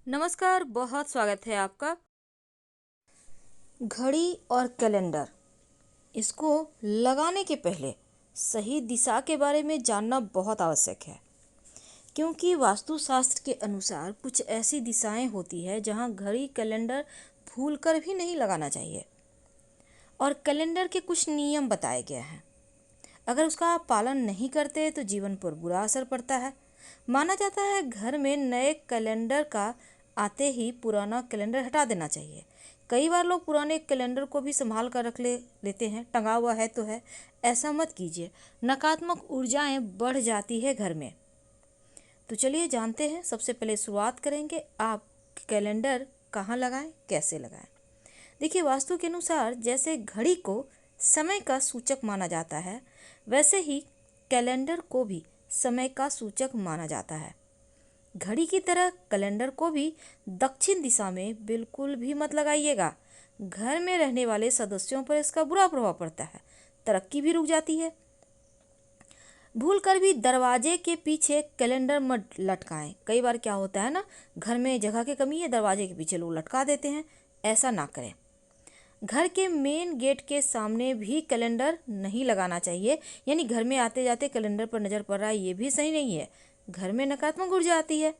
नमस्कार, बहुत स्वागत है आपका। घड़ी और कैलेंडर, इसको लगाने के पहले सही दिशा के बारे में जानना बहुत आवश्यक है, क्योंकि वास्तुशास्त्र के अनुसार कुछ ऐसी दिशाएं होती है जहां घड़ी कैलेंडर भूलकर भी नहीं लगाना चाहिए। और कैलेंडर के कुछ नियम बताए गए हैं, अगर उसका आप पालन नहीं करते तो जीवन पर बुरा असर पड़ता है। माना जाता है घर में नए कैलेंडर का आते ही पुराना कैलेंडर हटा देना चाहिए। कई बार लोग पुराने कैलेंडर को भी संभाल कर रख लेते हैं, टंगा हुआ है तो है। ऐसा मत कीजिए, नकारात्मक ऊर्जाएं बढ़ जाती है घर में। तो चलिए जानते हैं। सबसे पहले शुरुआत करेंगे, आप कैलेंडर कहाँ लगाएं, कैसे लगाएं। देखिए, वास्तु के अनुसार जैसे घड़ी को समय का सूचक माना जाता है, वैसे ही कैलेंडर को भी समय का सूचक माना जाता है। घड़ी की तरह कैलेंडर को भी दक्षिण दिशा में बिल्कुल भी मत लगाइएगा। घर में रहने वाले सदस्यों पर इसका बुरा प्रभाव पड़ता है, तरक्की भी रुक जाती है। भूल कर भी दरवाजे के पीछे कैलेंडर मत लटकाएं। कई बार क्या होता है ना, घर में जगह की कमी है, दरवाजे के पीछे लोग लटका देते हैं। ऐसा ना करें। घर के मेन गेट के सामने भी कैलेंडर नहीं लगाना चाहिए, यानी घर में आते जाते कैलेंडर पर नज़र पड़ रहा है, ये भी सही नहीं है। घर में नकारात्मक ऊर्जा आती है।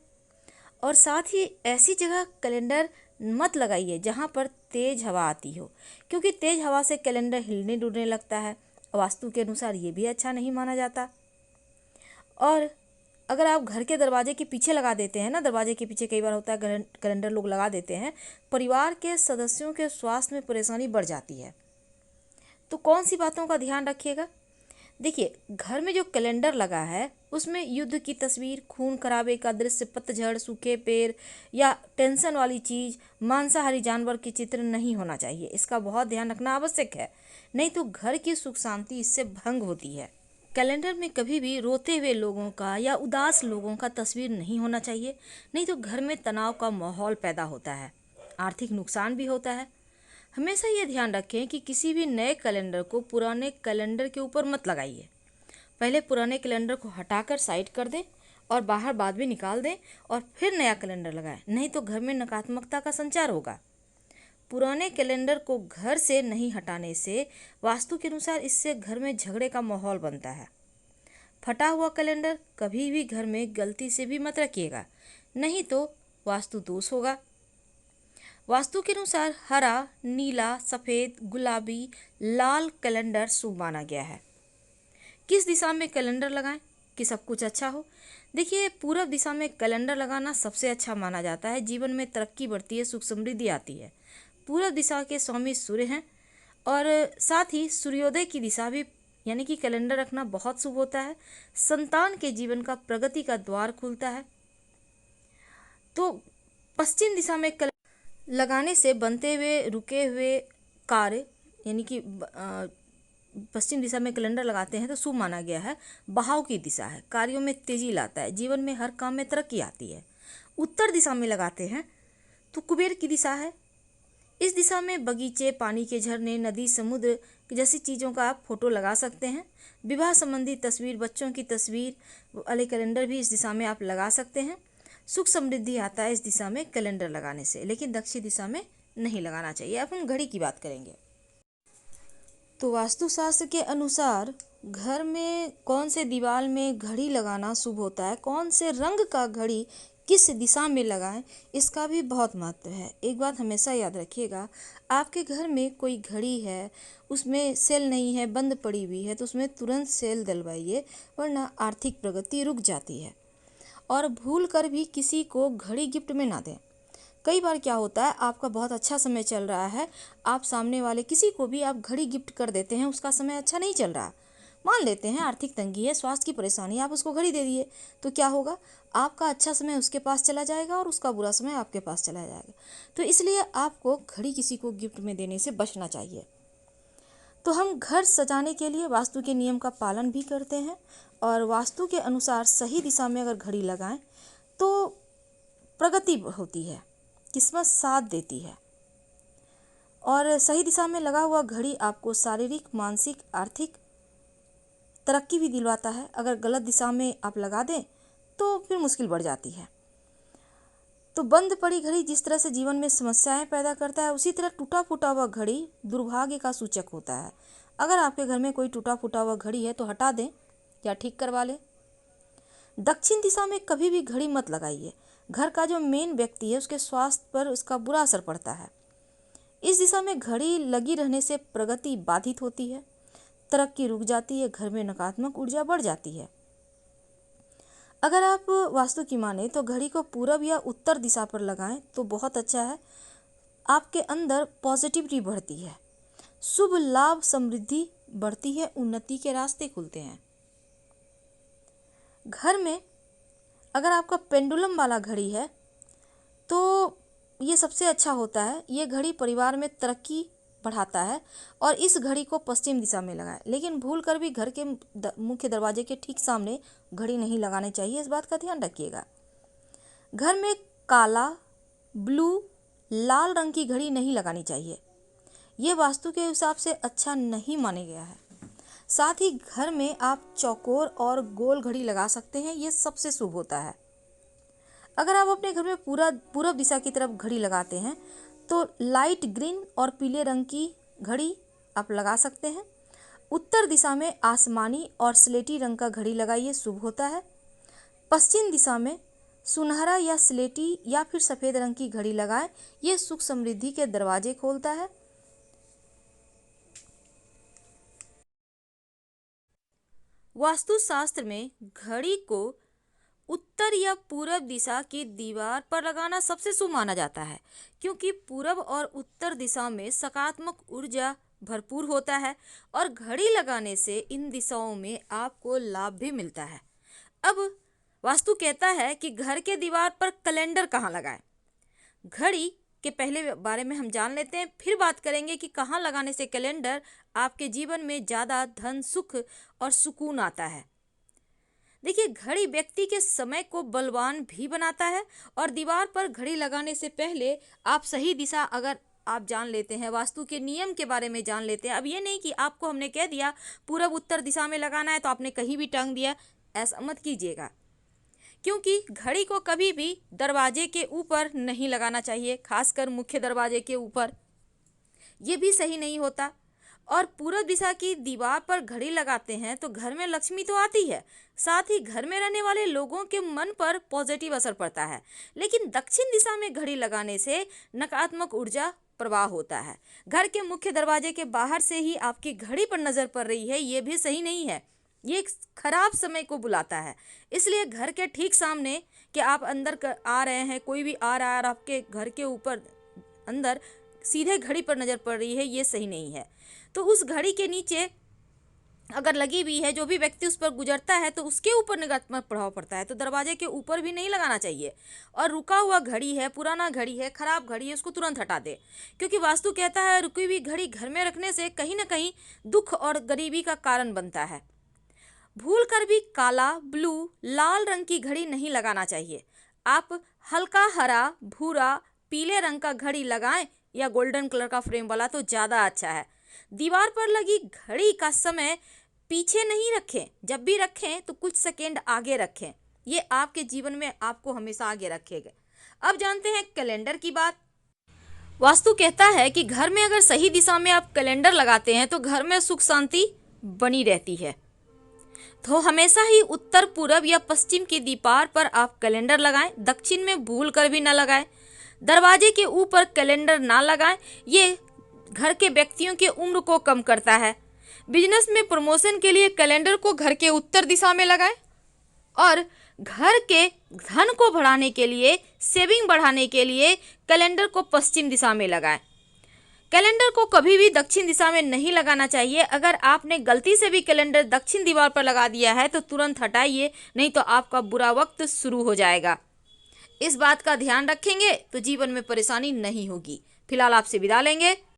और साथ ही ऐसी जगह कैलेंडर मत लगाइए जहाँ पर तेज़ हवा आती हो, क्योंकि तेज़ हवा से कैलेंडर हिलने डुलने लगता है। वास्तु के अनुसार ये भी अच्छा नहीं माना जाता। और अगर आप घर के दरवाजे के पीछे लगा देते हैं ना, दरवाजे के पीछे कई बार होता है कैलेंडर लोग लगा देते हैं, परिवार के सदस्यों के स्वास्थ्य में परेशानी बढ़ जाती है। तो कौन सी बातों का ध्यान रखिएगा। देखिए, घर में जो कैलेंडर लगा है उसमें युद्ध की तस्वीर, खून खराबे का दृश्य, पतझड़, सूखे पेड़ या टेंशन वाली चीज़, मांसाहारी जानवर के चित्र नहीं होना चाहिए। इसका बहुत ध्यान रखना आवश्यक है, नहीं तो घर की सुख शांति इससे भंग होती है। कैलेंडर में कभी भी रोते हुए लोगों का या उदास लोगों का तस्वीर नहीं होना चाहिए, नहीं तो घर में तनाव का माहौल पैदा होता है, आर्थिक नुकसान भी होता है। हमेशा ये ध्यान रखें कि किसी भी नए कैलेंडर को पुराने कैलेंडर के ऊपर मत लगाइए। पहले पुराने कैलेंडर को हटाकर साइड कर दें और बाहर बाद में निकाल दें और फिर नया कैलेंडर लगाएं, नहीं तो घर में नकारात्मकता का संचार होगा। पुराने कैलेंडर को घर से नहीं हटाने से वास्तु के अनुसार इससे घर में झगड़े का माहौल बनता है। फटा हुआ कैलेंडर कभी भी घर में गलती से भी मत रखिएगा, नहीं तो वास्तु दोष होगा। वास्तु के अनुसार हरा, नीला, सफ़ेद, गुलाबी, लाल कैलेंडर शुभ माना गया है। किस दिशा में कैलेंडर लगाएं कि सब कुछ अच्छा हो। देखिए, पूर्व दिशा में कैलेंडर लगाना सबसे अच्छा माना जाता है। जीवन में तरक्की बढ़ती है, सुख समृद्धि आती है। पूर्व दिशा के स्वामी सूर्य हैं और साथ ही सूर्योदय की दिशा भी, यानी कि कैलेंडर रखना बहुत शुभ होता है। संतान के जीवन का प्रगति का द्वार खुलता है। तो पश्चिम दिशा में लगाने से बनते हुए रुके हुए कार्य, यानी कि पश्चिम दिशा में कैलेंडर लगाते हैं तो शुभ माना गया है। बहाव की दिशा है, कार्यों में तेजी लाता है, जीवन में हर काम में तरक्की आती है। उत्तर दिशा में लगाते हैं तो कुबेर की दिशा है। इस दिशा में बगीचे, पानी के झरने, नदी, समुद्र जैसी चीज़ों का आप फोटो लगा सकते हैं। विवाह संबंधी तस्वीर, बच्चों की तस्वीर वाले कैलेंडर भी इस दिशा में आप लगा सकते हैं। सुख समृद्धि आता है इस दिशा में कैलेंडर लगाने से, लेकिन दक्षिण दिशा में नहीं लगाना चाहिए। अब हम घड़ी की बात करेंगे। तो वास्तुशास्त्र के अनुसार घर में कौन से दीवार में घड़ी लगाना शुभ होता है, कौन से रंग का घड़ी किस दिशा में लगाएं, इसका भी बहुत महत्व है। एक बात हमेशा याद रखिएगा, आपके घर में कोई घड़ी है, उसमें सेल नहीं है, बंद पड़ी हुई है, तो उसमें तुरंत सेल डलवाइए, वरना आर्थिक प्रगति रुक जाती है। और भूल कर भी किसी को घड़ी गिफ्ट में ना दें। कई बार क्या होता है, आपका बहुत अच्छा समय चल रहा है, आप सामने वाले किसी को भी आप घड़ी गिफ्ट कर देते हैं, उसका समय अच्छा नहीं चल रहा, मान लेते हैं आर्थिक तंगी है, स्वास्थ्य की परेशानी, आप उसको घड़ी दे दिए, तो क्या होगा, आपका अच्छा समय उसके पास चला जाएगा और उसका बुरा समय आपके पास चला जाएगा। तो इसलिए आपको घड़ी किसी को गिफ्ट में देने से बचना चाहिए। तो हम घर सजाने के लिए वास्तु के नियम का पालन भी करते हैं, और वास्तु के अनुसार सही दिशा में अगर घड़ी लगाएं तो प्रगति होती है, किस्मत साथ देती है। और सही दिशा में लगा हुआ घड़ी आपको शारीरिक, मानसिक, आर्थिक तरक्की भी दिलवाता है। अगर गलत दिशा में आप लगा दें तो फिर मुश्किल बढ़ जाती है। तो बंद पड़ी घड़ी जिस तरह से जीवन में समस्याएं पैदा करता है, उसी तरह टूटा फूटा हुआ घड़ी दुर्भाग्य का सूचक होता है। अगर आपके घर में कोई टूटा फूटा हुआ घड़ी है तो हटा दें या ठीक करवा लें। दक्षिण दिशा में कभी भी घड़ी मत लगाइए। घर का जो मेन व्यक्ति है उसके स्वास्थ्य पर उसका बुरा असर पड़ता है। इस दिशा में घड़ी लगी रहने से प्रगति बाधित होती है, तरक्की रुक जाती है, घर में नकारात्मक ऊर्जा बढ़ जाती है। अगर आप वास्तु की माने तो घड़ी को पूरब या उत्तर दिशा पर लगाएं तो बहुत अच्छा है। आपके अंदर पॉजिटिविटी बढ़ती है, शुभ लाभ समृद्धि बढ़ती है, उन्नति के रास्ते खुलते हैं। घर में अगर आपका पेंडुलम वाला घड़ी है तो ये सबसे अच्छा होता है। ये घड़ी परिवार में तरक्की बढ़ाता है और इस घड़ी को पश्चिम दिशा में लगाएं। लेकिन भूल कर भी घर के मुख्य दरवाजे के ठीक सामने घड़ी नहीं लगानी चाहिए, इस बात का ध्यान रखिएगा। घर में काला, ब्लू, लाल रंग की घड़ी नहीं लगानी चाहिए, ये वास्तु के हिसाब से अच्छा नहीं माना गया है। साथ ही घर में आप चौकोर और गोल घड़ी लगा सकते हैं, ये सबसे शुभ होता है। अगर आप अपने घर में पूरब दिशा की तरफ घड़ी लगाते हैं तो लाइट ग्रीन और पीले रंग की घड़ी आप लगा सकते हैं। उत्तर दिशा में आसमानी और स्लेटी रंग का घड़ी लगाइए, शुभ होता है। पश्चिम दिशा में सुनहरा या स्लेटी या फिर सफ़ेद रंग की घड़ी लगाएं, ये सुख समृद्धि के दरवाजे खोलता है। वास्तुशास्त्र में घड़ी को उत्तर या पूरब दिशा की दीवार पर लगाना सबसे शुभ माना जाता है, क्योंकि पूरब और उत्तर दिशा में सकारात्मक ऊर्जा भरपूर होता है और घड़ी लगाने से इन दिशाओं में आपको लाभ भी मिलता है। अब वास्तु कहता है कि घर के दीवार पर कैलेंडर कहाँ लगाएं। घड़ी के पहले बारे में हम जान लेते हैं, फिर बात करेंगे कि कहाँ लगाने से कैलेंडर आपके जीवन में ज़्यादा धन, सुख और सुकून आता है। देखिए, घड़ी व्यक्ति के समय को बलवान भी बनाता है और दीवार पर घड़ी लगाने से पहले आप सही दिशा अगर आप जान लेते हैं, वास्तु के नियम के बारे में जान लेते हैं। अब ये नहीं कि आपको हमने कह दिया पूरब उत्तर दिशा में लगाना है तो आपने कहीं भी टांग दिया, ऐसा मत कीजिएगा। क्योंकि घड़ी को कभी भी दरवाजे के ऊपर नहीं लगाना चाहिए, खासकर मुख्य दरवाजे के ऊपर, ये भी सही नहीं होता। और पूर्व दिशा की दीवार पर घड़ी लगाते हैं तो घर में लक्ष्मी तो आती है, साथ ही घर में रहने वाले लोगों के मन पर पॉजिटिव असर पड़ता है। लेकिन दक्षिण दिशा में घड़ी लगाने से नकारात्मक ऊर्जा प्रवाह होता है। घर के मुख्य दरवाजे के बाहर से ही आपकी घड़ी पर नजर पड़ रही है, ये भी सही नहीं है, ये एक खराब समय को बुलाता है। इसलिए घर के ठीक सामने कि आप अंदर आ रहे हैं, कोई भी आ रहा है और आपके घर के ऊपर अंदर सीधे घड़ी पर नजर पड़ रही है, ये सही नहीं है। तो उस घड़ी के नीचे अगर लगी हुई है, जो भी व्यक्ति उस पर गुजरता है तो उसके ऊपर नकारात्मक प्रभाव पड़ता है, तो दरवाजे के ऊपर भी नहीं लगाना चाहिए। और रुका हुआ घड़ी है, पुराना घड़ी है, खराब घड़ी है, उसको तुरंत हटा दे, क्योंकि वास्तु कहता है रुकी हुई घड़ी घर में रखने से कहीं ना कहीं दुख और गरीबी का कारण बनता है। भूल कर भी काला, ब्लू, लाल रंग की घड़ी नहीं लगाना चाहिए। आप हल्का हरा, भूरा, पीले रंग का घड़ी लगाएं या गोल्डन कलर का फ्रेम वाला तो ज़्यादा अच्छा है। दीवार पर लगी घड़ी का समय पीछे नहीं रखें, जब भी रखें तो कुछ सेकेंड आगे रखें, ये आपके जीवन में आपको हमेशा आगे रखेगा। अब जानते हैं कैलेंडर की बात। वास्तु कहता है कि घर में अगर सही दिशा में आप कैलेंडर लगाते हैं तो घर में सुख शांति बनी रहती है। तो हमेशा ही उत्तर, पूरब या पश्चिम की दीवार पर आप कैलेंडर लगाएं, दक्षिण में भूल कर भी ना लगाएं। दरवाजे के ऊपर कैलेंडर ना लगाएं, ये घर के व्यक्तियों की उम्र को कम करता है। बिजनेस में प्रमोशन के लिए कैलेंडर को घर के उत्तर दिशा में लगाएं और घर के धन को बढ़ाने के लिए, सेविंग बढ़ाने के लिए कैलेंडर को पश्चिम दिशा में लगाएं। कैलेंडर को कभी भी दक्षिण दिशा में नहीं लगाना चाहिए। अगर आपने गलती से भी कैलेंडर दक्षिण दीवार पर लगा दिया है तो तुरंत हटाइए, नहीं तो आपका बुरा वक्त शुरू हो जाएगा। इस बात का ध्यान रखेंगे तो जीवन में परेशानी नहीं होगी। फिलहाल आपसे विदा लेंगे।